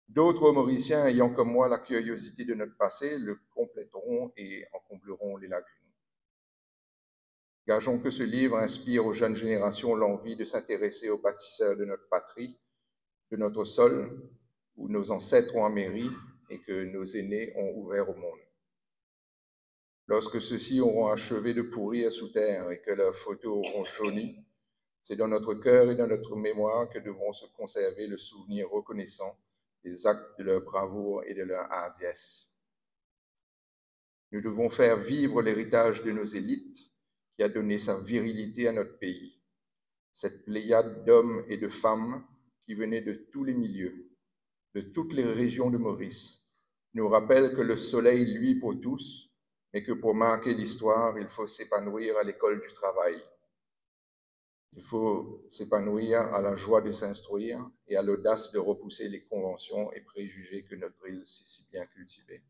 D'autres Mauriciens ayant comme moi la curiosité de notre passé le compléteront et en combleront les lacunes. Gageons que ce livre inspire aux jeunes générations l'envie de s'intéresser aux bâtisseurs de notre patrie, de notre sol, où nos ancêtres ont améri et que nos aînés ont ouvert au monde. Lorsque ceux-ci auront achevé de pourrir sous terre et que leurs photos auront jauni, c'est dans notre cœur et dans notre mémoire que devront se conserver le souvenir reconnaissant des actes de leur bravoure et de leur hardiesse. Nous devons faire vivre l'héritage de nos élites qui a donné sa virilité à notre pays. Cette pléiade d'hommes et de femmes qui venaient de tous les milieux, de toutes les régions de Maurice, nous rappelle que le soleil luit pour tous, mais que pour marquer l'histoire, il faut s'épanouir à l'école du travail. Il faut s'épanouir à la joie de s'instruire et à l'audace de repousser les conventions et préjugés que notre île s'est si bien cultivés.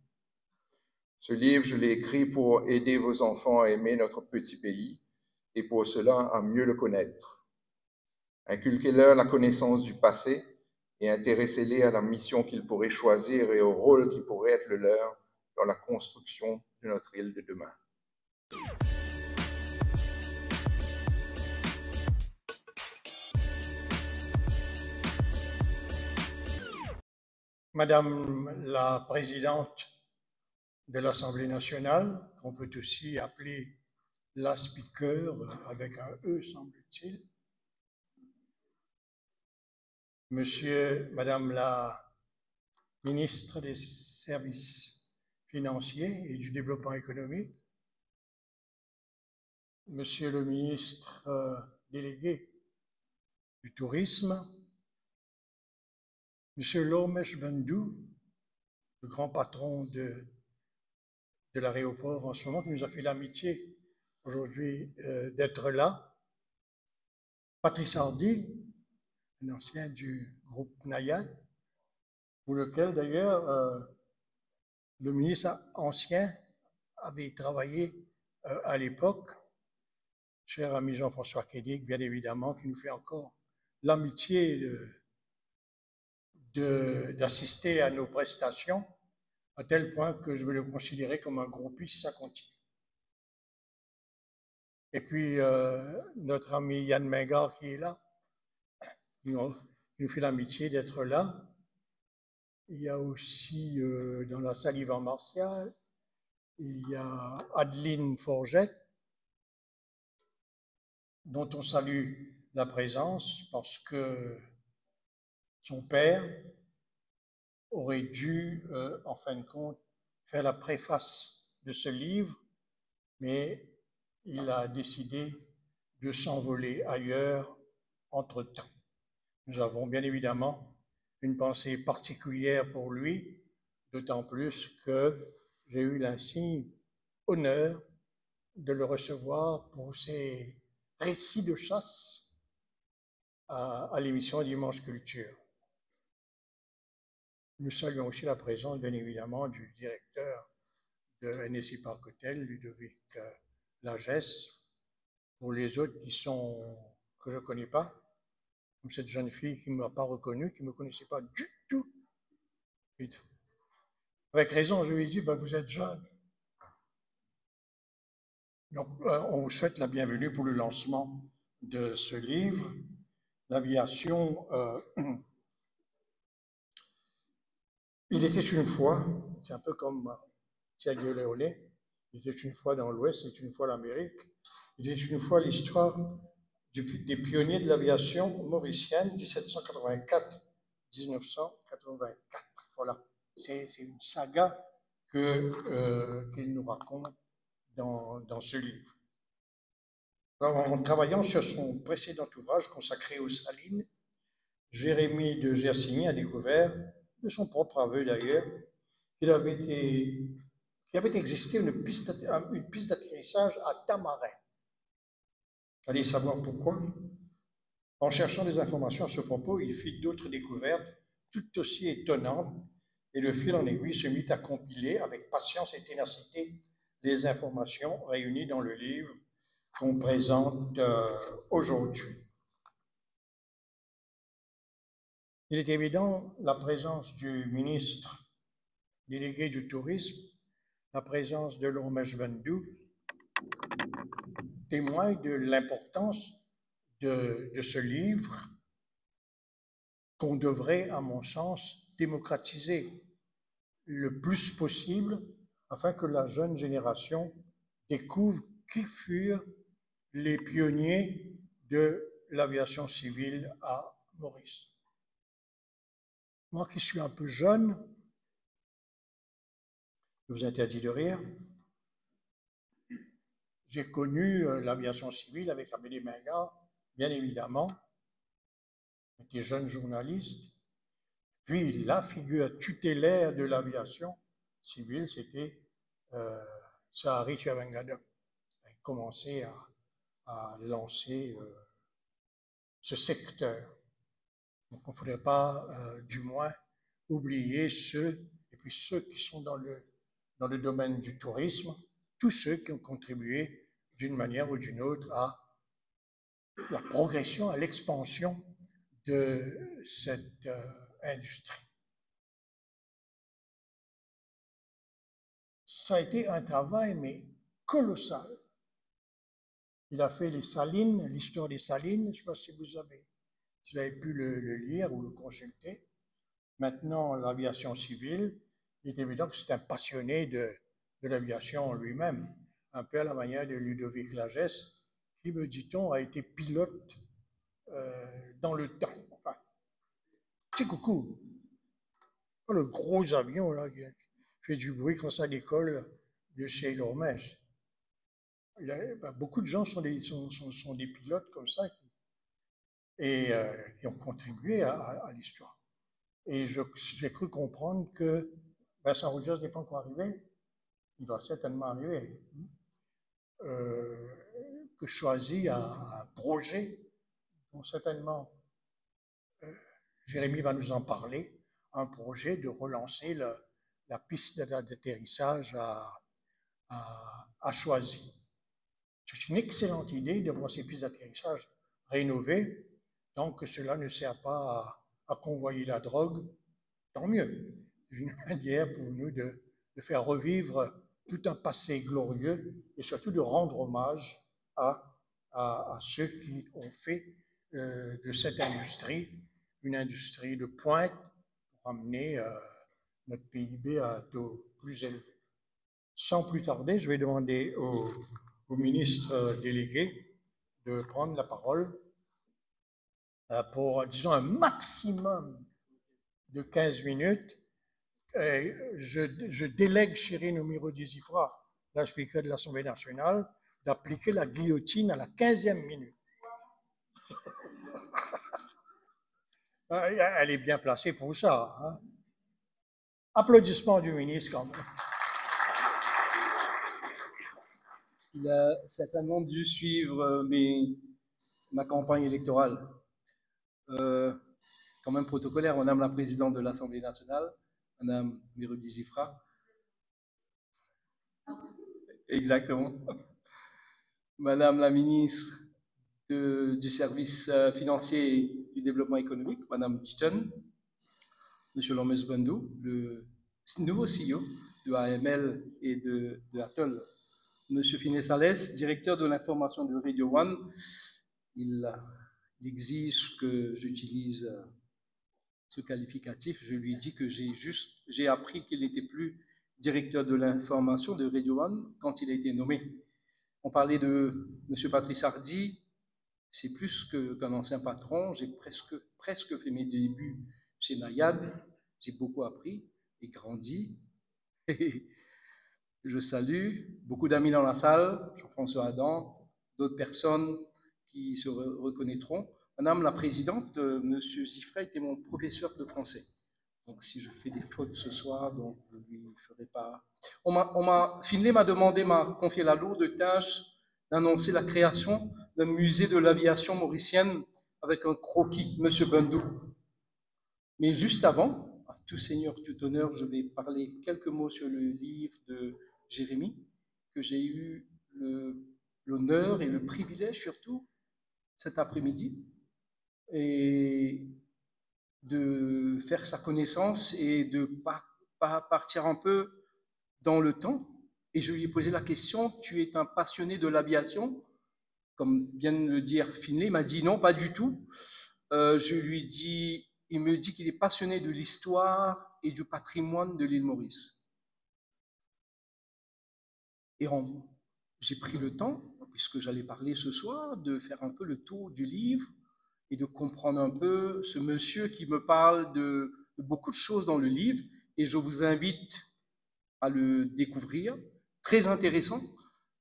Ce livre, je l'ai écrit pour aider vos enfants à aimer notre petit pays et pour cela à mieux le connaître. Inculquez-leur la connaissance du passé et intéressez-les à la mission qu'ils pourraient choisir et au rôle qui pourrait être le leur dans la construction de notre île de demain. Madame la Présidente de l'Assemblée nationale, qu'on peut aussi appeler la Speaker avec un E, semble-t-il, Madame la Ministre des Services financiers et du Développement économique, Monsieur le Ministre délégué du Tourisme, Monsieur Lomesh Bendou, le grand patron de l'aéroport en ce moment, qui nous a fait l'amitié aujourd'hui d'être là, Patrice Hardy, un ancien du groupe Nayad, pour lequel d'ailleurs le ministre ancien avait travaillé à l'époque, cher ami Jean-François Kédic, bien évidemment, qui nous fait encore l'amitié d'assister à nos prestations, à tel point que je vais le considérer comme un groupiste à continu. Et puis notre ami Yann Mingard qui est là, qui nous fait l'amitié d'être là. Il y a aussi dans la salle Yvan Martial, il y a Adeline Forget, dont on salue la présence parce que son père aurait dû, en fin de compte, faire la préface de ce livre, mais il a décidé de s'envoler ailleurs entre-temps. Nous avons bien évidemment une pensée particulière pour lui, d'autant plus que j'ai eu l'insigne honneur de le recevoir pour ses récits de chasse à l'émission Dimanche Culture. Nous saluons aussi la présence, bien évidemment, du directeur de NSI Parc Hôtel, Ludovic Lagesse. Pour les autres que je ne connais pas, comme cette jeune fille qui ne m'a pas reconnu, qui ne me connaissait pas du tout. Avec raison, je lui ai dit, vous êtes jeune. Donc, on vous souhaite la bienvenue pour le lancement de ce livre. L'aviation, il était une fois, c'est un peu comme Sergio Leone, il était une fois dans l'Ouest, c'est une fois l'Amérique, il était une fois l'histoire des pionniers de l'aviation mauricienne, 1784-1984. Voilà, c'est une saga qu'il nous raconte dans ce livre. Alors, en travaillant sur son précédent ouvrage consacré aux salines, Jérémie de Gersigny a découvert, de son propre aveu d'ailleurs, qu'il avait existé une piste d'atterrissage à Tamarin. Allez savoir pourquoi. En cherchant des informations à ce propos, il fit d'autres découvertes tout aussi étonnantes et le fil en aiguille se mit à compiler avec patience et ténacité les informations réunies dans le livre qu'on présente aujourd'hui. Il est évident la présence du ministre délégué du tourisme, la présence de l'Ormesh Bandou, témoigne de l'importance de ce livre qu'on devrait, à mon sens, démocratiser le plus possible afin que la jeune génération découvre qui furent les pionniers de l'aviation civile à Maurice. Moi qui suis un peu jeune, je vous interdis de rire, j'ai connu l'aviation civile avec Amélie Minga, bien évidemment. J'étais jeune journaliste. Puis la figure tutélaire de l'aviation civile, c'était Sahari Chiavangada. Il a commencé à lancer ce secteur. Donc il ne faudrait pas, du moins, oublier ceux qui sont dans le domaine du tourisme, tous ceux qui ont contribué d'une manière ou d'une autre à la progression, à l'expansion de cette industrie. Ça a été un travail, mais colossal. Il a fait les salines, l'histoire des salines, je ne sais pas si vous avez pu le lire ou le consulter. Maintenant, l'aviation civile, il est évident que c'est un passionné de l'aviation lui-même, un peu à la manière de Ludovic Lagesse, qui, me dit-on, a été pilote dans le temps. Enfin, c'est coucou. Le gros avion là, qui fait du bruit quand ça décolle de chez l'Ormège. Beaucoup de gens sont des pilotes comme ça et qui ont contribué à l'histoire. Et j'ai cru comprendre que Vincent Rogers n'est pas encore arrivé. Il va certainement arriver. Que Choisy a un projet dont certainement Jérémy va nous en parler, un projet de relancer la piste d'atterrissage à Choisy. C'est une excellente idée de voir ces pistes d'atterrissage rénovées, tant que cela ne sert pas à convoyer la drogue, tant mieux. C'est une manière pour nous de faire revivre tout un passé glorieux et surtout de rendre hommage à ceux qui ont fait de cette industrie une industrie de pointe pour amener notre PIB à un taux plus élevé. Sans plus tarder, je vais demander au ministre délégué de prendre la parole pour, disons, un maximum de 15 minutes. Je délègue Chirine Oumiro-Dizifra, la speaker de l'Assemblée nationale, d'appliquer la guillotine à la 15e minute. Elle est bien placée pour ça. Hein. Applaudissements du ministre quand même. Il a certainement dû suivre ma campagne électorale. Quand même protocolaire, Madame la Présidente de l'Assemblée nationale, Madame Oumiro-Dizifra. Exactement. Madame la Ministre du Service financier et du développement économique, Madame Titon, Monsieur Lormesh Bandou, le nouveau CEO de AML et de Atoll, Monsieur Finesse Alès, directeur de l'information de Radio One. Il exige que j'utilise ce qualificatif. Je lui ai dit que j'ai appris qu'il n'était plus directeur de l'information de Radio One quand il a été nommé. On parlait de M. Patrice Hardy, c'est plus qu'un ancien patron. J'ai presque fait mes débuts chez Nayad. J'ai beaucoup appris et grandi. Et je salue beaucoup d'amis dans la salle, Jean-François Adam, d'autres personnes qui se reconnaîtront. Madame la Présidente, M. Ziffray était mon professeur de français. Donc, si je fais des fautes ce soir, donc je ne lui ferai pas. Finlay m'a confié la lourde tâche d'annoncer la création d'un musée de l'aviation mauricienne avec un croquis, M. Bandou. Mais juste avant, à tout seigneur, tout honneur, je vais parler quelques mots sur le livre de Jérémy, que j'ai eu l'honneur et le privilège surtout cet après-midi, et de faire sa connaissance et de partir un peu dans le temps. Et je lui ai posé la question, tu es un passionné de l'aviation? Comme vient de le dire Finlay, il m'a dit non, pas du tout. Je lui ai dit, il me dit qu'il est passionné de l'histoire et du patrimoine de l'île Maurice. Et j'ai pris le temps, puisque j'allais parler ce soir, de faire un peu le tour du livre et de comprendre un peu ce monsieur qui me parle de beaucoup de choses dans le livre. Et je vous invite à le découvrir. Très intéressant.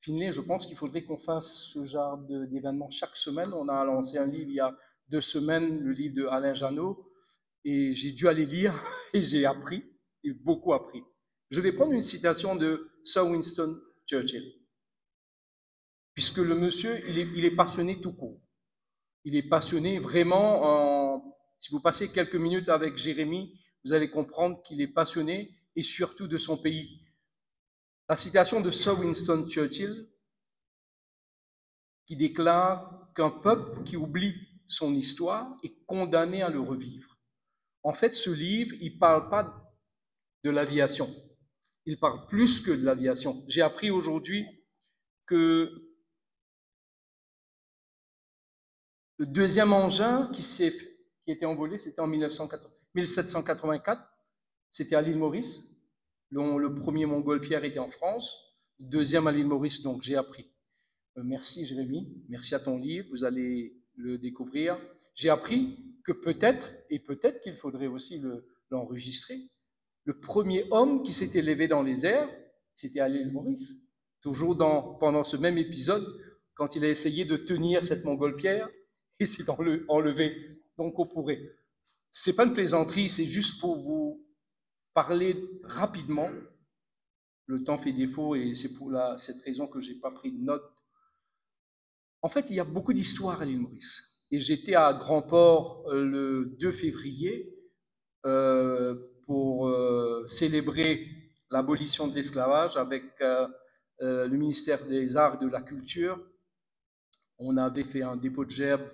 Finlay, je pense qu'il faudrait qu'on fasse ce genre d'événement chaque semaine. On a lancé un livre il y a 2 semaines, le livre de Alain Janot, et j'ai dû aller lire et j'ai appris, et beaucoup appris. Je vais prendre une citation de Sir Winston Churchill, puisque le monsieur, il est passionné tout court. Il est passionné vraiment. Si vous passez quelques minutes avec Jérémie, vous allez comprendre qu'il est passionné et surtout de son pays. La citation de Sir Winston Churchill qui déclare qu'un peuple qui oublie son histoire est condamné à le revivre. En fait, ce livre, il ne parle pas de l'aviation. Il parle plus que de l'aviation. J'ai appris aujourd'hui que le deuxième engin qui était envolé, c'était en 1784. C'était à l'île Maurice. Le premier montgolfière était en France. Le deuxième à l'île Maurice, donc j'ai appris. Merci Jérémy, merci à ton livre, vous allez le découvrir. J'ai appris que peut-être qu'il faudrait aussi l'enregistrer. Le premier homme qui s'était élevé dans les airs, c'était à l'île Maurice. Toujours pendant ce même épisode, quand il a essayé de tenir cette montgolfière, et s'est enlevé. Donc on pourrait. C'est pas une plaisanterie, c'est juste pour vous parler rapidement. Le temps fait défaut et c'est pour cette raison que j'ai pas pris de notes. En fait, il y a beaucoup d'histoires à l'île Maurice. Et j'étais à Grand-Port le 2 février pour célébrer l'abolition de l'esclavage avec le ministère des Arts et de la Culture. On avait fait un dépôt de gerbes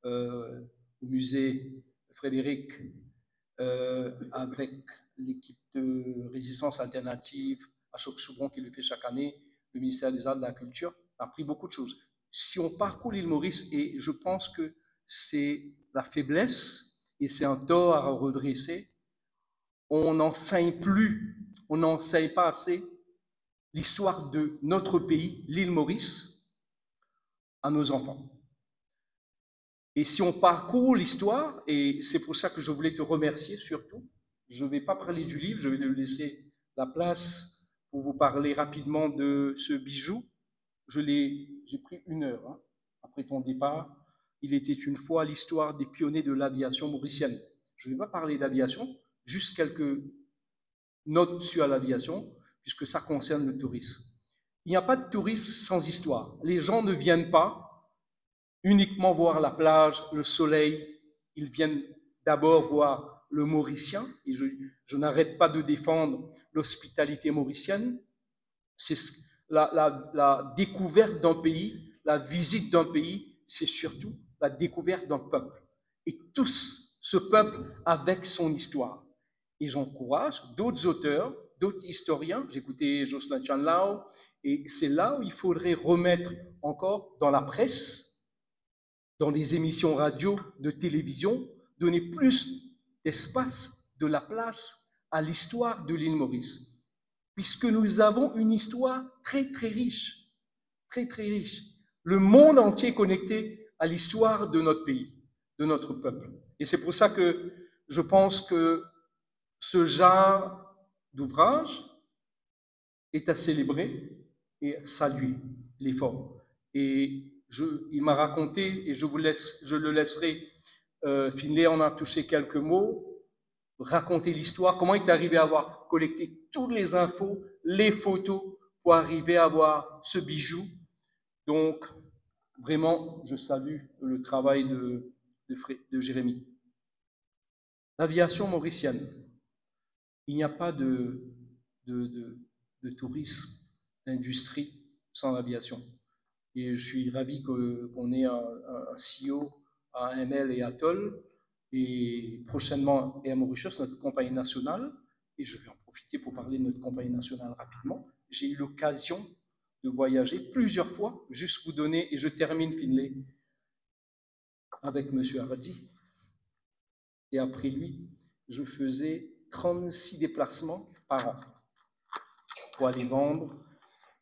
au musée Frédéric avec l'équipe de résistance alternative à Choc-Soubron qui le fait chaque année, le ministère des Arts et de la Culture. On a appris beaucoup de choses. Si on parcourt l'île Maurice, et je pense que c'est la faiblesse et c'est un tort à redresser, on n'enseigne pas assez l'histoire de notre pays, l'île Maurice, à nos enfants. Et si on parcourt l'histoire, et c'est pour ça que je voulais te remercier surtout, je ne vais pas parler du livre, je vais lui laisser la place pour vous parler rapidement de ce bijou. J'ai pris 1 heure après ton départ. Il était une fois l'histoire des pionniers de l'aviation mauricienne. Je ne vais pas parler d'aviation, juste quelques notes sur l'aviation, puisque ça concerne le tourisme. Il n'y a pas de tourisme sans histoire. Les gens ne viennent pas uniquement voir la plage, le soleil. Ils viennent d'abord voir le Mauricien, et je n'arrête pas de défendre l'hospitalité mauricienne. C'est la découverte d'un pays, la visite d'un pays, c'est surtout la découverte d'un peuple. Et tous, ce peuple avec son histoire. Et j'encourage d'autres auteurs, d'autres historiens, j'ai écouté Jocelyn Chanlao, et c'est là où il faudrait remettre encore dans la presse, dans les émissions radio, de télévision, donner plus d'espace, de la place à l'histoire de l'île Maurice. Puisque nous avons une histoire très, très riche, très, très riche. Le monde entier est connecté à l'histoire de notre pays, de notre peuple. Et c'est pour ça que je pense que ce genre d'ouvrage est à célébrer et à saluer l'effort. Et il m'a raconté, et je le laisserai, Finlay en a touché quelques mots, raconter l'histoire, comment il est arrivé à avoir collecté toutes les infos, les photos, pour arriver à avoir ce bijou. Donc, vraiment, je salue le travail de Jérémy. L'aviation mauricienne. Il n'y a pas de tourisme, d'industrie sans l'aviation. Et je suis ravi qu'on ait un CEO à ML et Atoll. et prochainement Air Mauritius, notre compagnie nationale, et je vais en profiter pour parler de notre compagnie nationale rapidement. J'ai eu l'occasion de voyager plusieurs fois, juste vous donner, et je termine Finlay, avec M. Hardy. Et après lui, je faisais 36 déplacements par an pour aller vendre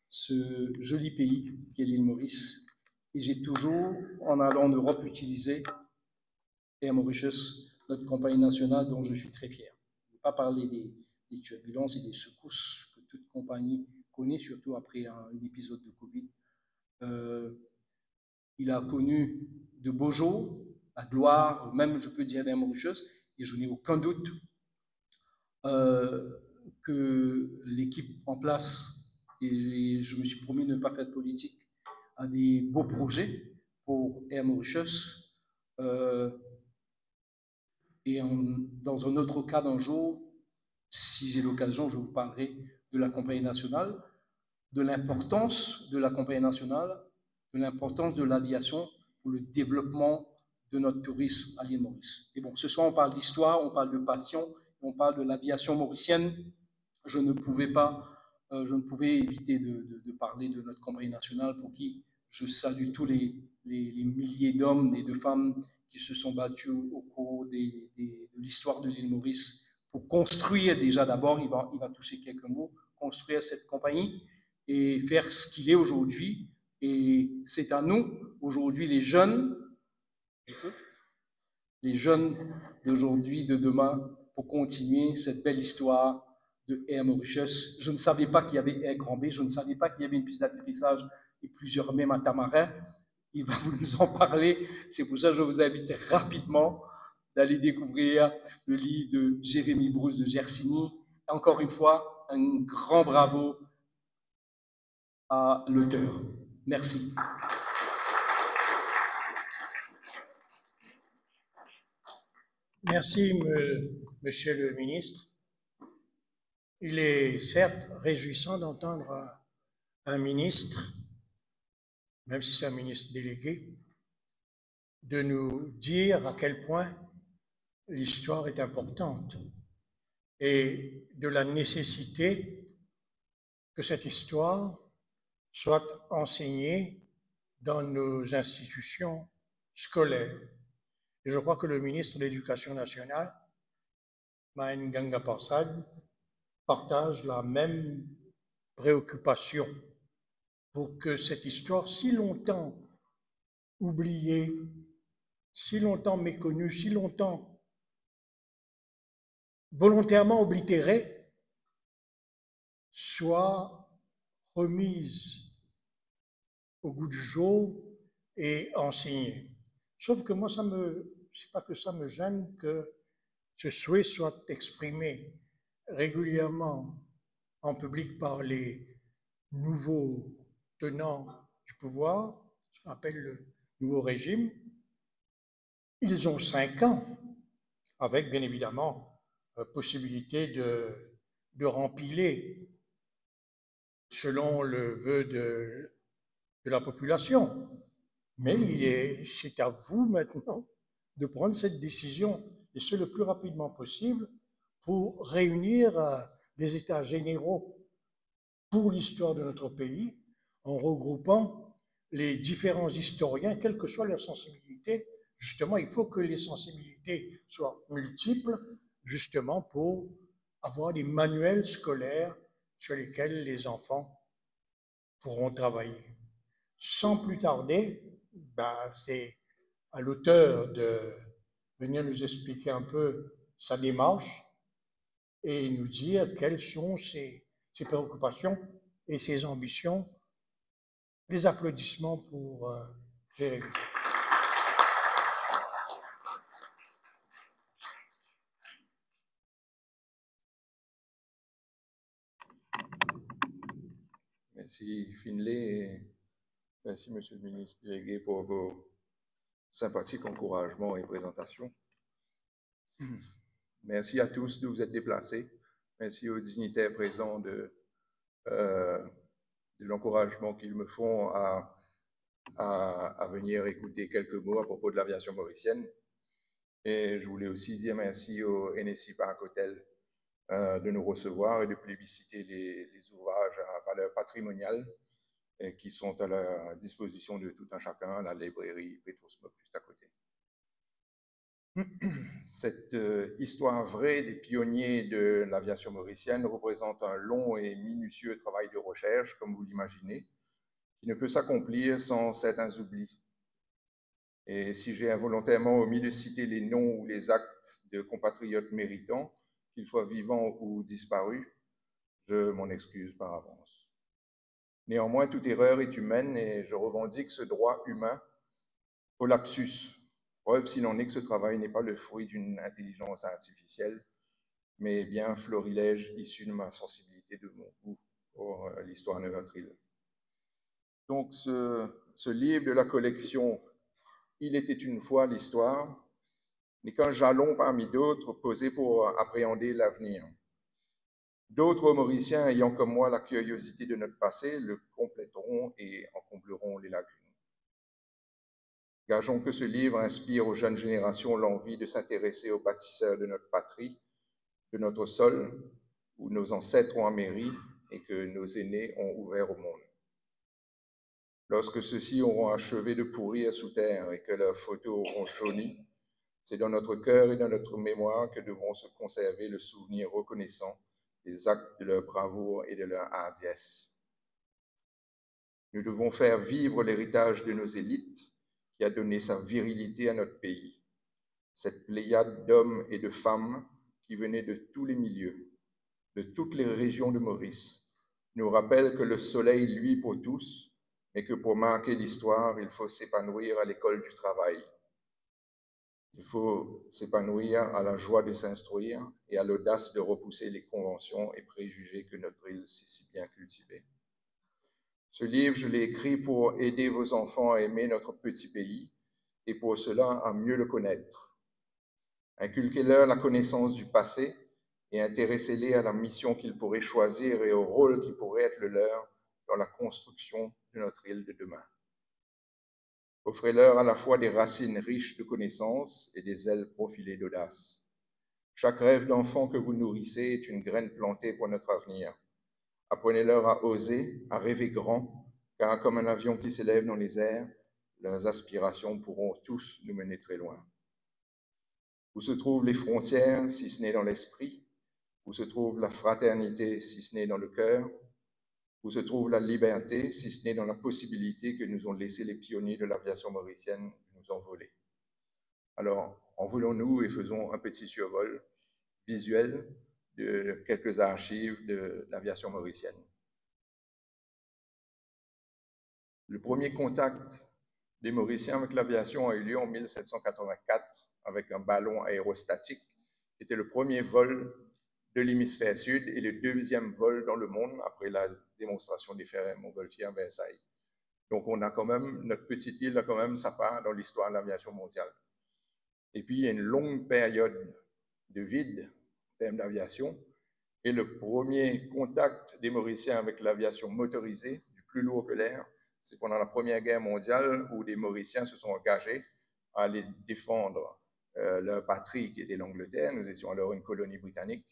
ce joli pays qu'est l'île Maurice. Et j'ai toujours, en allant en Europe, utilisé Air Mauritius, notre compagnie nationale dont je suis très fier. Je ne vais pas parler des turbulences et des secousses que toute compagnie connaît, surtout après un épisode de Covid. Il a connu de beaux jours, la gloire, même je peux dire d'Air Mauritius, et je n'ai aucun doute que l'équipe en place, et je me suis promis de ne pas faire de politique, a des beaux projets pour Air Mauritius. Et dans un autre cas d'un jour, si j'ai l'occasion, je vous parlerai de la compagnie nationale, de l'importance de la compagnie nationale, de l'importance de l'aviation pour le développement de notre tourisme à l'île Maurice. Et bon, ce soir, on parle d'histoire, on parle de passion, on parle de l'aviation mauricienne. Je ne pouvais éviter de parler de notre compagnie nationale pour qui je salue tous les milliers d'hommes et de femmes qui se sont battus au cours de l'histoire de l'île Maurice pour construire déjà d'abord, il va toucher quelques mots, construire cette compagnie et faire ce qu'il est aujourd'hui. Et c'est à nous, aujourd'hui, les jeunes d'aujourd'hui, de demain, pour continuer cette belle histoire de Air Mauritius. Je ne savais pas qu'il y avait Air Grand B, je ne savais pas qu'il y avait une piste d'atterrissage et plusieurs même à Tamarin. Il va nous en parler. C'est pour ça que je vous invite rapidement d'aller découvrir le livre de Jérémy Bruce de Gersini. Encore une fois, un grand bravo à l'auteur. Merci. Merci, Monsieur le ministre. Il est certes réjouissant d'entendre un ministre, même si c'est un ministre délégué, de nous dire à quel point l'histoire est importante et de la nécessité que cette histoire soit enseignée dans nos institutions scolaires. Et je crois que le ministre de l'Éducation nationale, Mahen Ganga Parsad, partage la même préoccupation pour que cette histoire si longtemps oubliée, si longtemps méconnue, si longtemps volontairement oblitérée, soit remise au goût du jour et enseignée. Sauf que moi, c'est pas que ça me gêne que ce souhait soit exprimé régulièrement en public par les nouveaux tenants du pouvoir, ce qu'on appelle le nouveau régime. Ils ont 5 ans, avec bien évidemment possibilité de rempiler selon le vœu de la population. Mais c'est à vous maintenant de prendre cette décision, et ce le plus rapidement possible, pour réunir des états généraux pour l'histoire de notre pays, en regroupant les différents historiens, quelle que soit leur sensibilité. Justement, il faut que les sensibilités soient multiples, justement pour avoir des manuels scolaires sur lesquels les enfants pourront travailler. Sans plus tarder, c'est à l'auteur de venir nous expliquer un peu sa démarche et nous dire quelles sont ses préoccupations et ses ambitions. Des applaudissements pour Jérémy. Merci Finlay et merci Monsieur le ministre délégué pour vos sympathiques encouragements et présentations. Merci à tous de vous être déplacés. Merci aux dignitaires présents de l'encouragement qu'ils me font à venir écouter quelques mots à propos de l'aviation mauricienne. Et je voulais aussi dire merci au NSI Park Hotel de nous recevoir et de plébisciter les ouvrages à valeur patrimoniale qui sont à la disposition de tout un chacun à la librairie Petrosmoke juste à côté. Cette histoire vraie des pionniers de l'aviation mauricienne représente un long et minutieux travail de recherche, comme vous l'imaginez, qui ne peut s'accomplir sans certains oublis. Et si j'ai involontairement omis de citer les noms ou les actes de compatriotes méritants, qu'ils soient vivants ou disparus, je m'en excuse par avance. Néanmoins, toute erreur est humaine et je revendique ce droit humain au lapsus. Preuve s'il en est que ce travail n'est pas le fruit d'une intelligence artificielle, mais bien un florilège issu de ma sensibilité, de mon goût pour l'histoire de notre île. Donc ce livre de la collection « Il était une fois l'histoire » n'est qu'un jalon parmi d'autres posés pour appréhender l'avenir. D'autres Mauriciens ayant comme moi la curiosité de notre passé le compléteront et en combleront les lacunes. Gageons que ce livre inspire aux jeunes générations l'envie de s'intéresser aux bâtisseurs de notre patrie, de notre sol, où nos ancêtres ont améri et que nos aînés ont ouvert au monde. Lorsque ceux-ci auront achevé de pourrir sous terre et que leurs photos auront jauni, c'est dans notre cœur et dans notre mémoire que devront se conserver le souvenir reconnaissant des actes de leur bravoure et de leur hardiesse. Nous devons faire vivre l'héritage de nos élites qui a donné sa virilité à notre pays. Cette pléiade d'hommes et de femmes qui venaient de tous les milieux, de toutes les régions de Maurice, nous rappelle que le soleil luit pour tous, mais que pour marquer l'histoire, il faut s'épanouir à l'école du travail. Il faut s'épanouir à la joie de s'instruire et à l'audace de repousser les conventions et préjugés que notre île sait si bien cultiver. Ce livre, je l'ai écrit pour aider vos enfants à aimer notre petit pays et pour cela à mieux le connaître. Inculquez-leur la connaissance du passé et intéressez-les à la mission qu'ils pourraient choisir et au rôle qui pourrait être le leur dans la construction de notre île de demain. Offrez-leur à la fois des racines riches de connaissances et des ailes profilées d'audace. Chaque rêve d'enfant que vous nourrissez est une graine plantée pour notre avenir. Apprenez-leur à oser, à rêver grand, car comme un avion qui s'élève dans les airs, leurs aspirations pourront tous nous mener très loin. Où se trouvent les frontières, si ce n'est dans l'esprit? Où se trouve la fraternité, si ce n'est dans le cœur? Où se trouve la liberté, si ce n'est dans la possibilité que nous ont laissé les pionniers de l'aviation mauricienne de nous envoler? Alors, envolons-nous et faisons un petit survol visuel de quelques archives de l'aviation mauricienne. Le premier contact des Mauriciens avec l'aviation a eu lieu en 1784 avec un ballon aérostatique qui était le premier vol de l'hémisphère sud et le deuxième vol dans le monde après la démonstration des frères Montgolfier à Versailles. Donc on a quand même, notre petite île a quand même sa part dans l'histoire de l'aviation mondiale. Et puis il y a une longue période de vide en termes d'aviation et le premier contact des Mauriciens avec l'aviation motorisée, du plus lourd que l'air, c'est pendant la Première Guerre mondiale où des Mauriciens se sont engagés à aller défendre leur patrie qui était l'Angleterre. Nous étions alors une colonie britannique.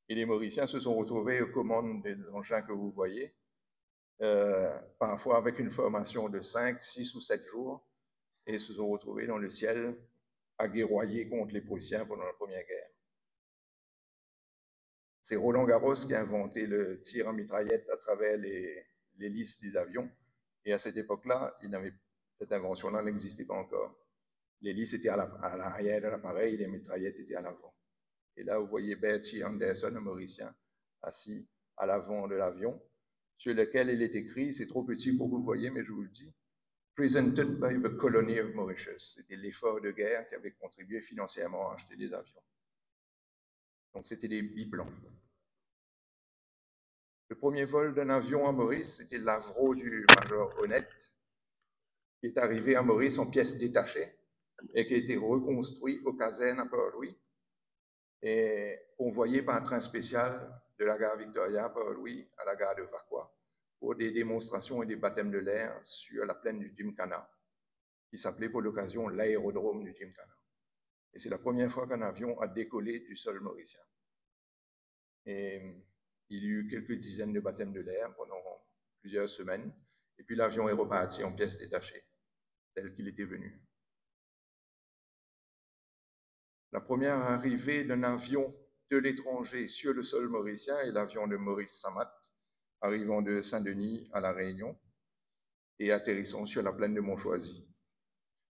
Et les Mauriciens se sont retrouvés aux commandes des engins que vous voyez, parfois avec une formation de 5, 6 ou 7 jours, et se sont retrouvés dans le ciel à guerroyer contre les Prussiens pendant la Première Guerre. C'est Roland Garros qui a inventé le tir en mitraillette à travers l'hélice des avions. Et à cette époque-là, cette invention-là n'existait pas encore. L'hélice était à l'arrière de l'appareil et les mitraillettes étaient à l'avant. Et là, vous voyez Bertie Anderson, un Mauricien, assis à l'avant de l'avion, sur lequel il est écrit, c'est trop petit pour que vous voyez, mais je vous le dis, Presented by the Colony of Mauritius. C'était l'effort de guerre qui avait contribué financièrement à acheter des avions. Donc c'était des biplans. Le premier vol d'un avion à Maurice, c'était l'Avro du major Honnête, qui est arrivé à Maurice en pièces détachées et qui a été reconstruit aux casernes à Port-Louis et convoyé par un train spécial de la gare Victoria à Port-Louis à la gare de Vaqua pour des démonstrations et des baptêmes de l'air sur la plaine du Gymkhana, qui s'appelait pour l'occasion l'aérodrome du Gymkhana. Et c'est la première fois qu'un avion a décollé du sol mauricien. Et il y a eu quelques dizaines de baptêmes de l'air pendant plusieurs semaines. Et puis l'avion est reparti en pièces détachées, tel qu'il était venu. La première arrivée d'un avion de l'étranger sur le sol mauricien est l'avion de Maurice Samat, arrivant de Saint-Denis à La Réunion et atterrissant sur la plaine de Montchoisy,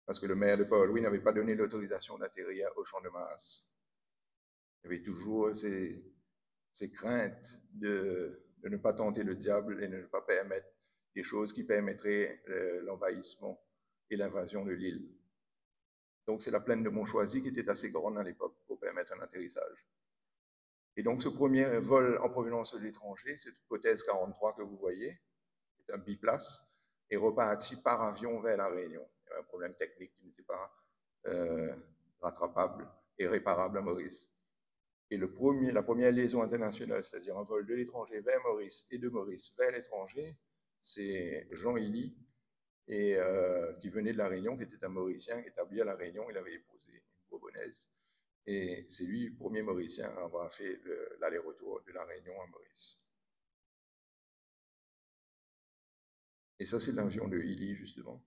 parce que le maire de Port-Louis n'avait pas donné l'autorisation d'atterrir au Champ de Mars. Il y avait toujours ces craintes de ne pas tenter le diable et de ne pas permettre des choses qui permettraient l'envahissement et l'invasion de l'île. Donc c'est la plaine de Montchoisy qui était assez grande à l'époque pour permettre un atterrissage. Et donc ce premier vol en provenance de l'étranger, cette hypothèse 43 que vous voyez, c'est un biplace, est reparti par avion vers La Réunion. Il y avait un problème technique qui n'était pas rattrapable et réparable à Maurice. Et la première liaison internationale, c'est-à-dire un vol de l'étranger vers Maurice et de Maurice vers l'étranger, c'est Jean Illy, qui venait de La Réunion, qui était un Mauricien établi à La Réunion. Il avait épousé une Bourbonnaise. Et c'est lui, le premier Mauricien, à avoir fait l'aller-retour de La Réunion à Maurice. Et ça, c'est l'avion de Illy, justement.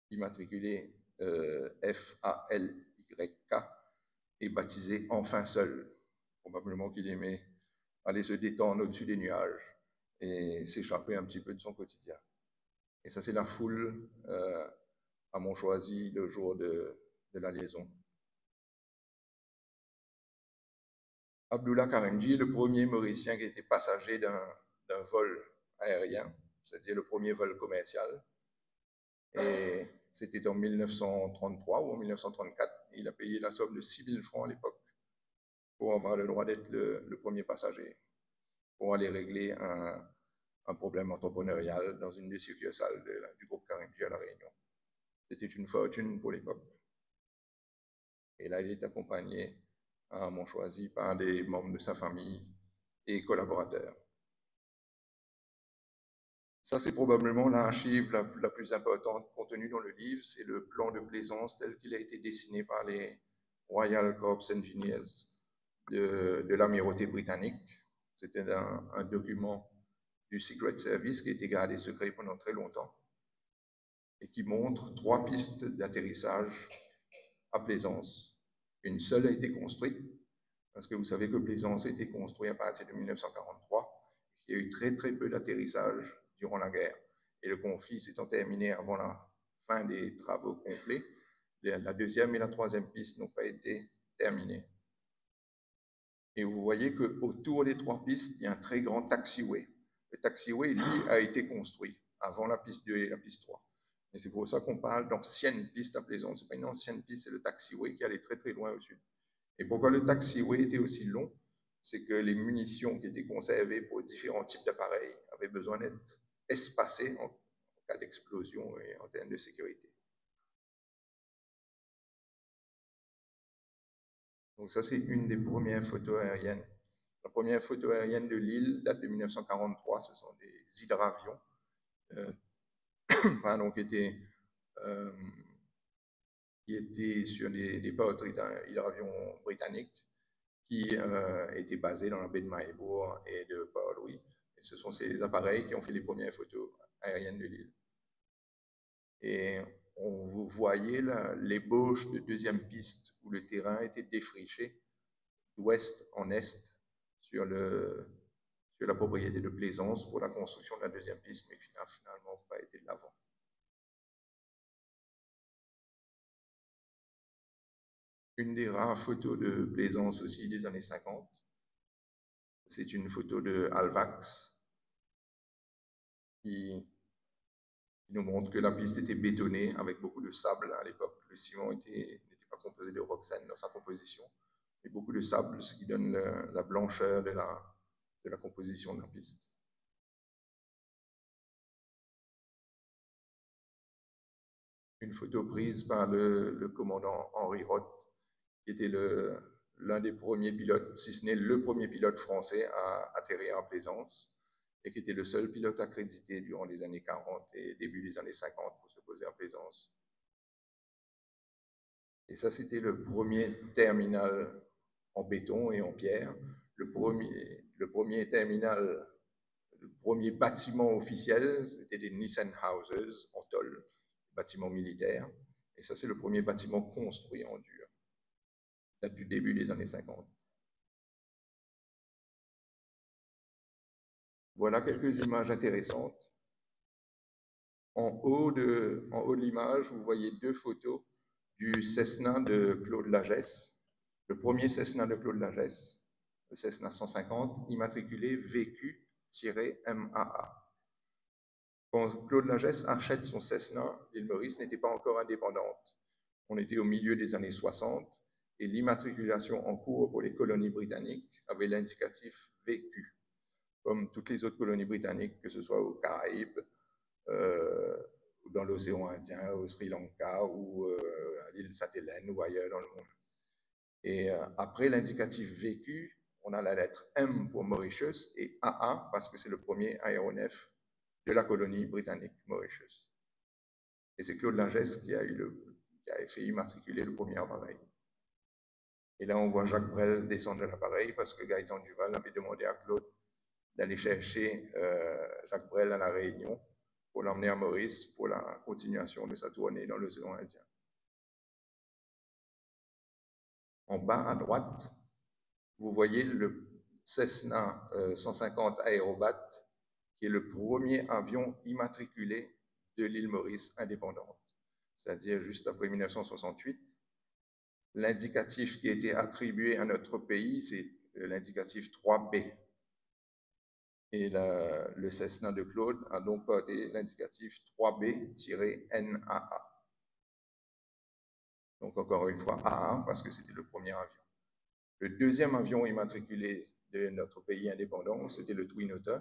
Immatriculé FALYK et baptisé Enfin Seul. Probablement qu'il aimait aller se détendre au-dessus des nuages et s'échapper un petit peu de son quotidien. Et ça, c'est la foule à Montchoisy le jour de la liaison. Abdullah Karimji est le premier Mauricien qui était passager d'un vol aérien, c'est-à-dire le premier vol commercial. Et c'était en 1933 ou en 1934. Il a payé la somme de 6 000 francs à l'époque pour avoir le droit d'être le premier passager, pour aller régler un problème entrepreneurial dans une des succursales du groupe Karimji à La Réunion. C'était une fortune pour l'époque. Et là, il est accompagné à Montchoisy par des membres de sa famille et collaborateurs. Ça, c'est probablement l'archive la plus importante contenue dans le livre, c'est le plan de plaisance tel qu'il a été dessiné par les Royal Corps Engineers de l'amirauté britannique. C'était un document du Secret Service qui a été gardé secret pendant très longtemps et qui montre 3 pistes d'atterrissage à Plaisance. Une seule a été construite, parce que vous savez que Plaisance a été construit à partir de 1943. Il y a eu très très peu d'atterrissage durant la guerre. Et le conflit s'étant terminé avant la fin des travaux complets, la deuxième et la troisième piste n'ont pas été terminées. Et vous voyez qu'autour des 3 pistes, il y a un très grand taxiway. Le taxiway, lui, a été construit avant la piste 2 et la piste 3. Et c'est pour ça qu'on parle d'ancienne piste à Plaisance. Ce n'est pas une ancienne piste, c'est le taxiway qui allait très très loin au sud. Et pourquoi le taxiway était aussi long? C'est que les munitions qui étaient conservées pour différents types d'appareils avaient besoin d'être espacées en cas d'explosion et en termes de sécurité. Donc ça, c'est une des premières photos aériennes. La première photo aérienne de l'île date de 1943. Ce sont des hydravions qui étaient sur des bateaux hydravions britanniques qui étaient basés dans la baie de Mahébourg et de Port-Louis. Et ce sont ces appareils qui ont fait les premières photos aériennes de l'île. Et vous voyez l'ébauche de deuxième piste où le terrain était défriché d'ouest en est sur la propriété de Plaisance pour la construction de la deuxième piste, mais finalement, ça n'a pas été de l'avant. Une des rares photos de Plaisance aussi des années 50, c'est une photo de Alvax qui nous montre que la piste était bétonnée avec beaucoup de sable à l'époque. Le ciment n'était pas composé de roxane dans sa composition, mais beaucoup de sable, ce qui donne la blancheur de la composition de la piste. Une photo prise par le commandant Henri Roth, qui était l'un des premiers pilotes, si ce n'est le premier pilote français à atterrir à Plaisance, et qui était le seul pilote accrédité durant les années 40 et début des années 50 pour se poser à Plaisance. Et ça, c'était le premier terminal en béton et en pierre. Le premier terminal, le premier bâtiment officiel, c'était des Nissan Houses en tôle, bâtiment militaire. Et ça, c'est le premier bâtiment construit en dur. Date du début des années 50. Voilà quelques images intéressantes. En haut de l'image, vous voyez deux photos du Cessna de Claude Lagesse, le premier Cessna de Claude Lagesse, le Cessna 150, immatriculé VQ-MAA. Quand Claude Lagesse achète son Cessna, l'île Maurice n'était pas encore indépendante. On était au milieu des années 60 et l'immatriculation en cours pour les colonies britanniques avait l'indicatif VQ, comme toutes les autres colonies britanniques, que ce soit aux Caraïbes, dans l'océan Indien, au Sri Lanka ou à l'île Sainte-Hélène ou ailleurs dans le monde. Et après l'indicatif VQ, on a la lettre M pour Mauritius et AA parce que c'est le premier aéronef de la colonie britannique Mauritius. Et c'est Claude Lagesse qui a fait immatriculer le premier appareil. Et là, on voit Jacques Brel descendre de l'appareil parce que Gaëtan Duval avait demandé à Claude d'aller chercher Jacques Brel à La Réunion pour l'emmener à Maurice pour la continuation de sa tournée dans l'océan Indien. En bas à droite, vous voyez le Cessna 150 Aérobat, qui est le premier avion immatriculé de l'île Maurice indépendante, c'est-à-dire juste après 1968. L'indicatif qui a été attribué à notre pays, c'est l'indicatif 3B. Et le Cessna de Claude a donc porté l'indicatif 3B-NAA. Donc encore une fois, AA, parce que c'était le premier avion. Le deuxième avion immatriculé de notre pays indépendant, c'était le Twin Otter.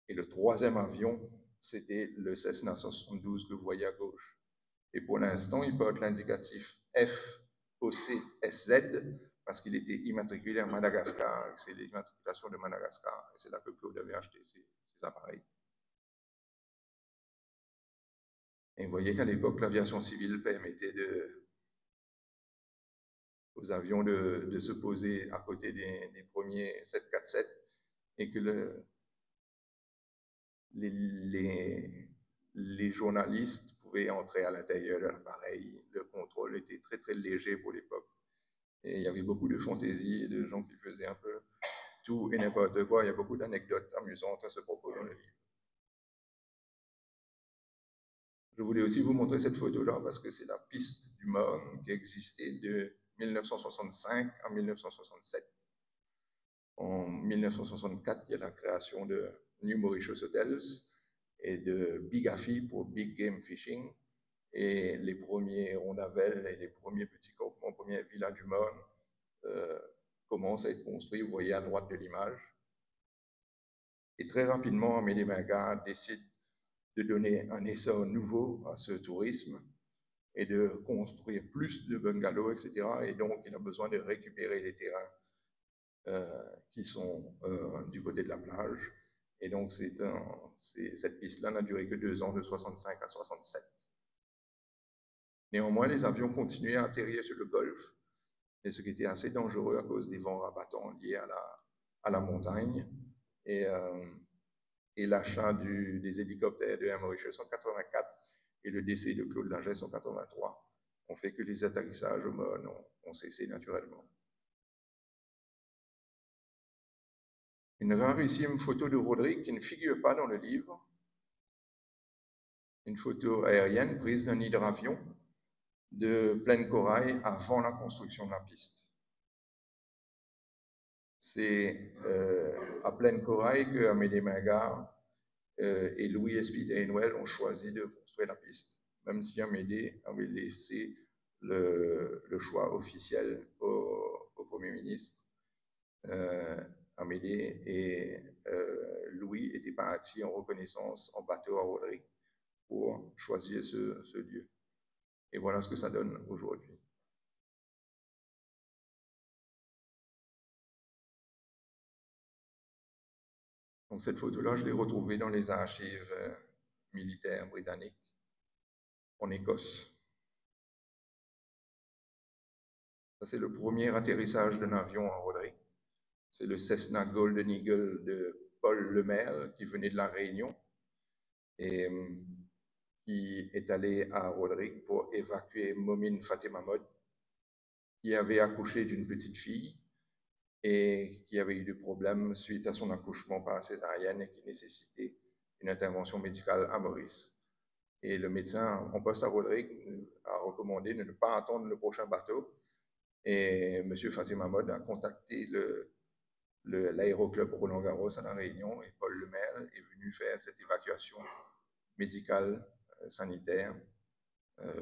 Et le troisième avion, c'était le Cessna 172 que vous voyez à gauche. Et pour l'instant, il porte l'indicatif FOCSZ parce qu'il était immatriculé à Madagascar. C'est l'immatriculation de Madagascar. Et c'est là que Claude avait acheté ces appareils. Et vous voyez qu'à l'époque, l'aviation civile permettait aux avions de se poser à côté des premiers 747 et que les journalistes pouvaient entrer à l'intérieur de l'appareil. Le contrôle était très très léger pour l'époque. Et il y avait beaucoup de fantaisie et de gens qui faisaient un peu tout et n'importe quoi. Il y a beaucoup d'anecdotes amusantes à ce propos dans le livre. Je voulais aussi vous montrer cette photo-là parce que c'est la piste du Morne qui existait de 1965 à 1967. En 1964, il y a la création de New Mauritius Hotels et de Bigafi pour Big Game Fishing. Et les premiers rondavelles et les premiers petits campements, premières villas du Morne commencent à être construits, vous voyez à droite de l'image. Et très rapidement, Amédée Mingard décide de donner un essor nouveau à ce tourisme et de construire plus de bungalows, etc. Et donc, il a besoin de récupérer les terrains qui sont du côté de la plage. Et donc, cette piste-là n'a duré que 2 ans, de 65 à 67. Néanmoins, les avions continuaient à atterrir sur le golfe, et ce qui était assez dangereux à cause des vents rabattants liés à la montagne. Et l'achat des hélicoptères de Air Mauritius en 84 et le décès de Claude Lagesse en 83 ont fait que les atterrissages au Morne ont cessé naturellement. Une rarissime photo de Rodrigue qui ne figure pas dans le livre, une photo aérienne prise d'un hydravion de Plaine Corail avant la construction de la piste. C'est à Plaine Corail que Amédée Mingard et Louis Espy-Tainwell ont choisi de construire la piste, même si Amédée avait laissé le choix officiel au Premier ministre. Amédée et Louis étaient partis en reconnaissance en bateau à Rodrigue pour choisir ce lieu. Et voilà ce que ça donne aujourd'hui. Donc cette photo-là, je l'ai retrouvée dans les archives militaires britanniques en Écosse. Ça, c'est le premier atterrissage d'un avion à Rodrigue. C'est le Cessna Golden Eagle de Paul Lemaire qui venait de La Réunion et qui est allé à Rodrigue pour évacuer Momine Fatima Mod, qui avait accouché d'une petite fille et qui avait eu des problèmes suite à son accouchement par césarienne et qui nécessitait une intervention médicale à Maurice. Et le médecin en poste à Rodrigue a recommandé de ne pas attendre le prochain bateau. Et M. Fatima Mod a contacté l'aéroclub Roland-Garros à La Réunion et Paul Lemaire est venu faire cette évacuation médicale, sanitaire,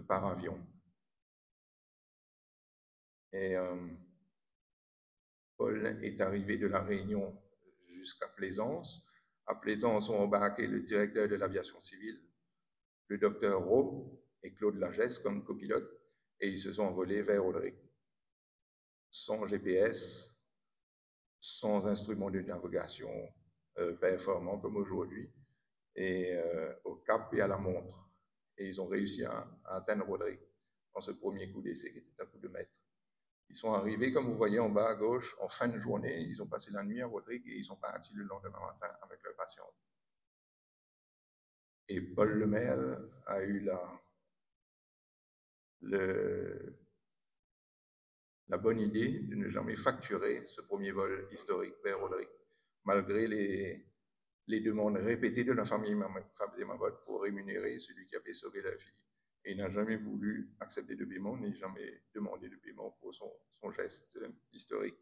par avion. Et Paul est arrivé de La Réunion jusqu'à Plaisance. À Plaisance, ont embarqué le directeur de l'aviation civile, le docteur Rowe et Claude Lagesse comme copilote, et ils se sont envolés vers Rodrigue. Sans GPS, sans instrument de navigation performant comme aujourd'hui, et au cap et à la montre. Et ils ont réussi à atteindre Rodrigue dans ce premier coup d'essai qui était un coup de maître. Ils sont arrivés, comme vous voyez en bas à gauche, en fin de journée. Ils ont passé la nuit à Rodrigue et ils sont partis le lendemain matin avec leur patiente. Et Paul Lemaire a eu la bonne idée de ne jamais facturer ce premier vol historique vers Rodrigue, malgré les demandes répétées de la famille Mabot pour rémunérer celui qui avait sauvé la fille. Et il n'a jamais voulu accepter de paiement, ni jamais demandé de paiement pour son geste historique.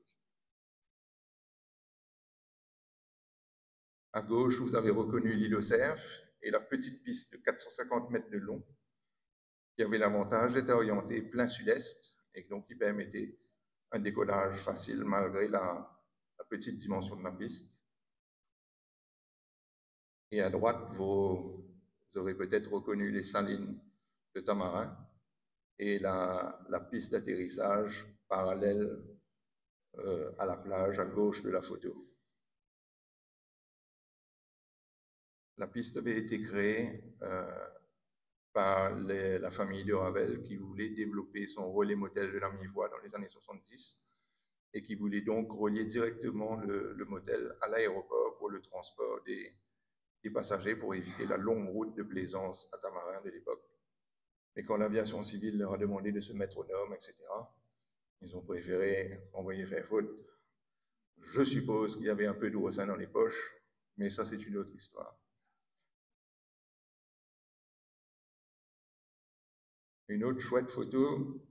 À gauche, vous avez reconnu l'île au Cerf et la petite piste de 450 mètres de long qui avait l'avantage d'être orientée plein sud-est et donc qui permettait un décollage facile malgré la petite dimension de la piste. Et à droite, vous aurez peut-être reconnu les salines de Tamarin et la piste d'atterrissage parallèle à la plage à gauche de la photo. La piste avait été créée par la famille de Ravel qui voulait développer son relais motel de la mi-voie dans les années 70 et qui voulait donc relier directement le motel à l'aéroport pour le transport des passagers pour éviter la longue route de Plaisance à Tamarin de l'époque. Mais quand l'aviation civile leur a demandé de se mettre aux normes, etc., ils ont préféré envoyer faire faute. Je suppose qu'il y avait un peu d'oursin dans les poches, mais ça c'est une autre histoire. Une autre chouette photo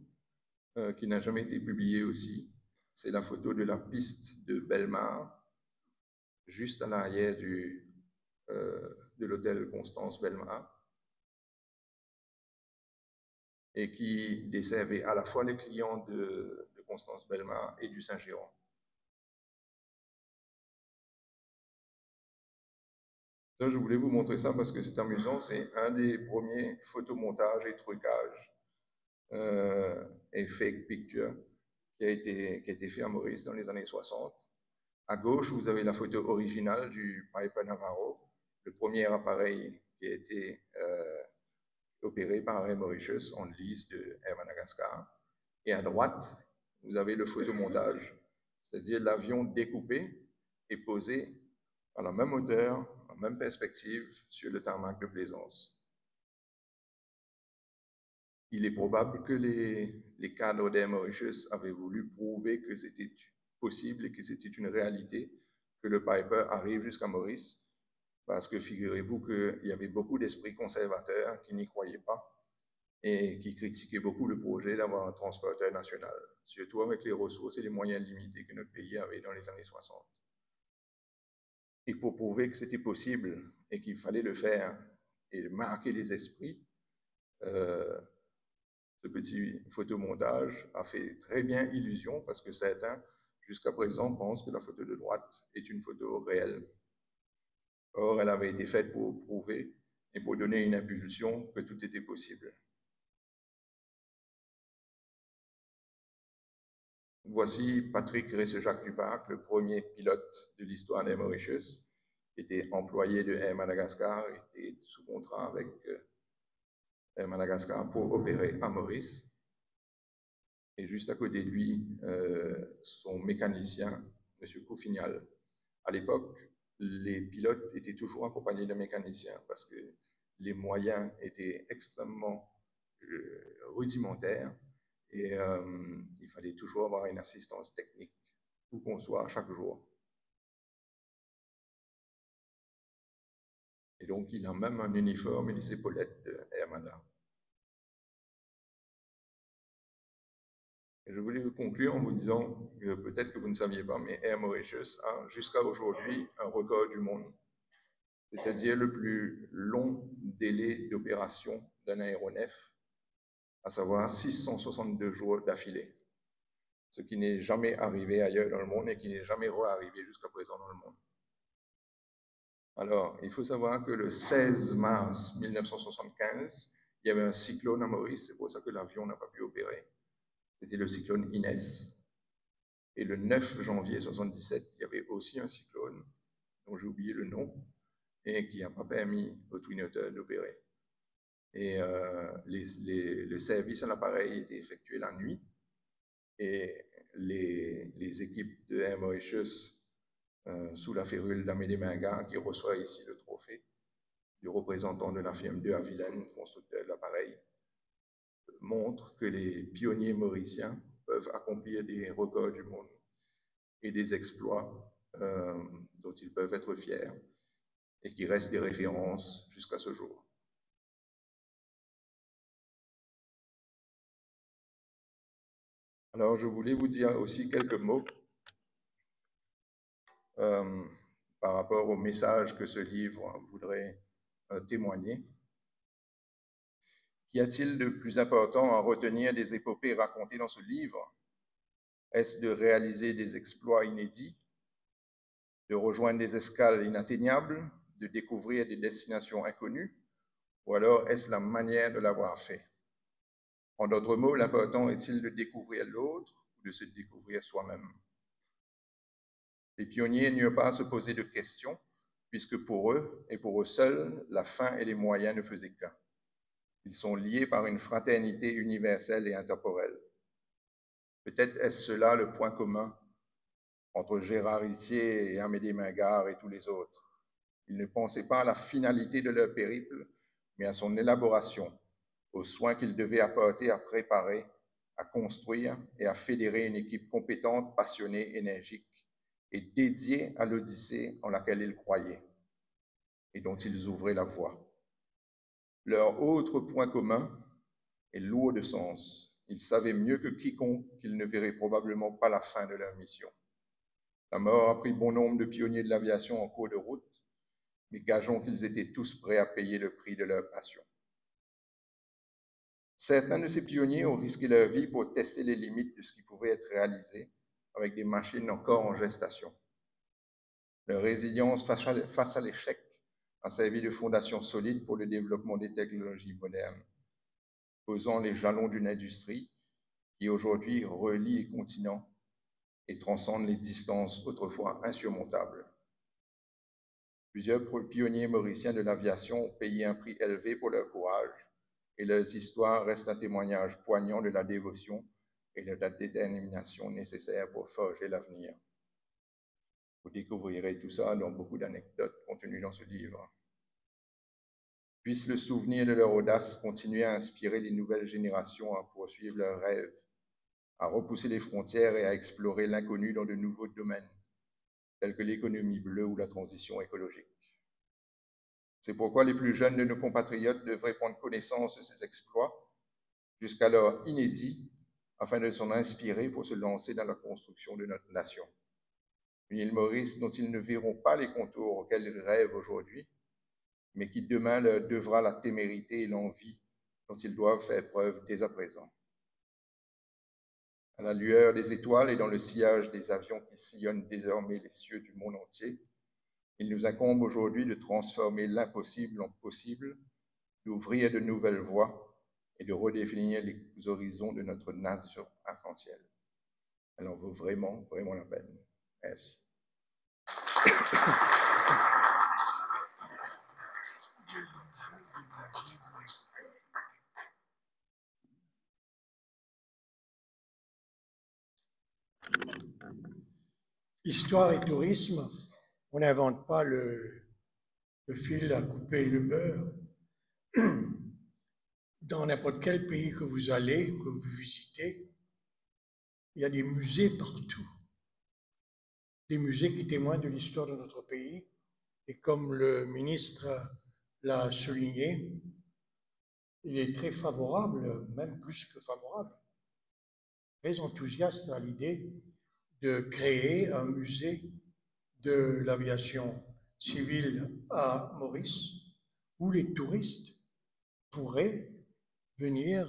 qui n'a jamais été publiée aussi, c'est la photo de la piste de Bellemare, juste à l'arrière de l'hôtel Constance Bellemare, et qui desservait à la fois les clients de Constance Bellemare et du Saint-Géron. Ça, je voulais vous montrer ça parce que c'est amusant, c'est un des premiers photomontages et trucages et fake picture qui a été fait à Maurice dans les années 60. À gauche, vous avez la photo originale du Piper Navarro, le premier appareil qui a été opéré par Air Mauritius en lease de Air Madagascar. Et à droite, vous avez le photomontage, c'est-à-dire l'avion découpé et posé à la même hauteur, à la même perspective sur le tarmac de Plaisance. Il est probable que les cadres d'Air Mauritius avaient voulu prouver que c'était possible et que c'était une réalité que le Piper arrive jusqu'à Maurice, parce que figurez-vous qu'il y avait beaucoup d'esprits conservateurs qui n'y croyaient pas et qui critiquaient beaucoup le projet d'avoir un transporteur national, surtout avec les ressources et les moyens limités que notre pays avait dans les années 60. Et pour prouver que c'était possible et qu'il fallait le faire et marquer les esprits, ce petit photomontage a fait très bien illusion parce que certains, jusqu'à présent, pensent que la photo de droite est une photo réelle. Or, elle avait été faite pour prouver et pour donner une impulsion que tout était possible. Voici Patrick Resse-Jacques-Duparc, le premier pilote de l'histoire d'Air Mauritius, qui était employé de Air Madagascar, était sous contrat avec Air Madagascar pour opérer à Maurice. et juste à côté de lui, son mécanicien, M. Couffignal. À l'époque, les pilotes étaient toujours accompagnés d'un mécanicien parce que les moyens étaient extrêmement rudimentaires et il fallait toujours avoir une assistance technique, où qu'on soit, chaque jour. Et donc, il a même un uniforme et des épaulettes de Air Mada. Et je voulais conclure en vous disant que peut-être que vous ne saviez pas, mais Air Mauritius a jusqu'à aujourd'hui un record du monde, c'est-à-dire le plus long délai d'opération d'un aéronef, à savoir 662 jours d'affilée, ce qui n'est jamais arrivé ailleurs dans le monde et qui n'est jamais re-arrivé jusqu'à présent dans le monde. Alors, il faut savoir que le 16 mars 1975, il y avait un cyclone à Maurice, c'est pour ça que l'avion n'a pas pu opérer. C'était le cyclone Inès. Et le 9 janvier 1977, il y avait aussi un cyclone, dont j'ai oublié le nom, et qui n'a pas permis au Twin Otter d'opérer. Et le service à l'appareil était effectué la nuit, et les équipes de Air Mauritius, sous la férule d'Amédée Mingat, qui reçoit ici le trophée du représentant de la firme de Haviland, constructeur de l'appareil, montre que les pionniers mauriciens peuvent accomplir des records du monde et des exploits dont ils peuvent être fiers et qui restent des références jusqu'à ce jour. Alors, je voulais vous dire aussi quelques mots par rapport au message que ce livre voudrait témoigner. Qu'y a-t-il de plus important à retenir des épopées racontées dans ce livre? Est-ce de réaliser des exploits inédits, de rejoindre des escales inatteignables, de découvrir des destinations inconnues, ou alors est-ce la manière de l'avoir fait? En d'autres mots, l'important est-il de découvrir l'autre ou de se découvrir soi-même? Les pionniers n'eurent pas à se poser de questions, puisque pour eux, et pour eux seuls, la fin et les moyens ne faisaient qu'un. Ils sont liés par une fraternité universelle et intemporelle. Peut-être est-ce cela le point commun entre Gérard Issier et Amédée Mingat et tous les autres. Ils ne pensaient pas à la finalité de leur périple, mais à son élaboration, aux soins qu'ils devaient apporter à préparer, à construire et à fédérer une équipe compétente, passionnée, énergique et dédiée à l'Odyssée en laquelle ils croyaient et dont ils ouvraient la voie. Leur autre point commun est lourd de sens. Ils savaient mieux que quiconque qu'ils ne verraient probablement pas la fin de leur mission. La mort a pris bon nombre de pionniers de l'aviation en cours de route, mais gageons qu'ils étaient tous prêts à payer le prix de leur passion. Certains de ces pionniers ont risqué leur vie pour tester les limites de ce qui pouvait être réalisé avec des machines encore en gestation. Leur résilience face à l'échec a servi de fondation solide pour le développement des technologies modernes, posant les jalons d'une industrie qui aujourd'hui relie les continents et transcende les distances autrefois insurmontables. Plusieurs pionniers mauriciens de l'aviation ont payé un prix élevé pour leur courage, et leurs histoires restent un témoignage poignant de la dévotion et de la détermination nécessaires pour forger l'avenir. Vous découvrirez tout ça dans beaucoup d'anecdotes contenues dans ce livre. Puisse le souvenir de leur audace continuer à inspirer les nouvelles générations à poursuivre leurs rêves, à repousser les frontières et à explorer l'inconnu dans de nouveaux domaines, tels que l'économie bleue ou la transition écologique. C'est pourquoi les plus jeunes de nos compatriotes devraient prendre connaissance de ces exploits, jusqu'alors inédits, afin de s'en inspirer pour se lancer dans la construction de notre nation. Une île Maurice dont ils ne verront pas les contours auxquels ils rêvent aujourd'hui, mais qui demain leur devra la témérité et l'envie dont ils doivent faire preuve dès à présent. À la lueur des étoiles et dans le sillage des avions qui sillonnent désormais les cieux du monde entier, il nous incombe aujourd'hui de transformer l'impossible en possible, d'ouvrir de nouvelles voies et de redéfinir les horizons de notre nation arc-en-ciel. Elle en vaut vraiment, vraiment la peine. Merci. Histoire et tourisme, on n'invente pas le fil à couper le beurre. Dans n'importe quel pays que vous allez, que vous visitez, il y a des musées partout. Des musées qui témoignent de l'histoire de notre pays. Et comme le ministre l'a souligné, il est très favorable, même plus que favorable, très enthousiaste à l'idée de créer un musée de l'aviation civile à Maurice, où les touristes pourraient venir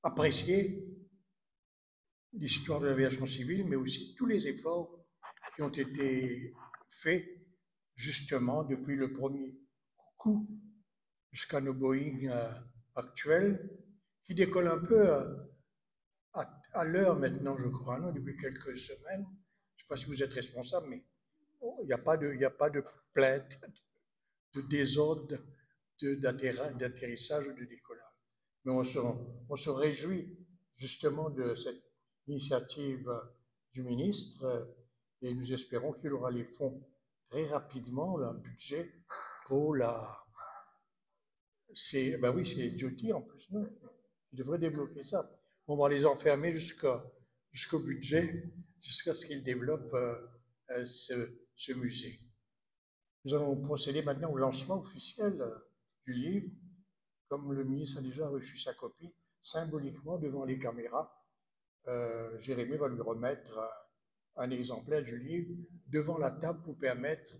apprécier l'histoire de l'aviation civile, mais aussi tous les efforts qui ont été faits justement depuis le premier coup jusqu'à nos Boeing actuels, qui décollent un peu à l'heure maintenant, je crois, non, depuis quelques semaines. Je ne sais pas si vous êtes responsable, mais il n'y a pas de plainte, de désordre d'atterrissage ou de décollage. Mais on se réjouit justement de cette initiative du ministre et nous espérons qu'il aura les fonds très rapidement, un budget pour la... Ben oui, c'est duty en plus, non? Il devrait débloquer ça. On va les enfermer jusqu'au budget, jusqu'à ce qu'ils développent ce musée. Nous allons procéder maintenant au lancement officiel du livre. Comme le ministre a déjà reçu sa copie, symboliquement devant les caméras, Jérémy va lui remettre un exemplaire du livre devant la table pour permettre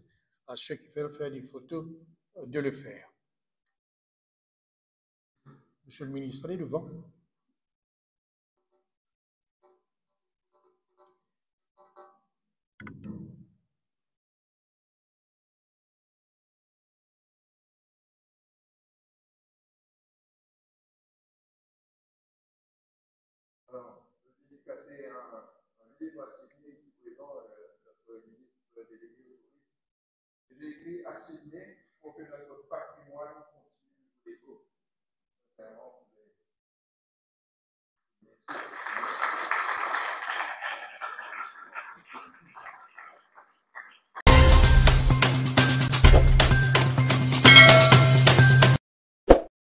à ceux qui veulent faire des photos de le faire. Monsieur le ministre, allez devant. Alors, je vais dédicacer un livre à Sydney, ici présent, notre ministre délégué au tourisme. Je l'ai écrit à Sydney pour que notre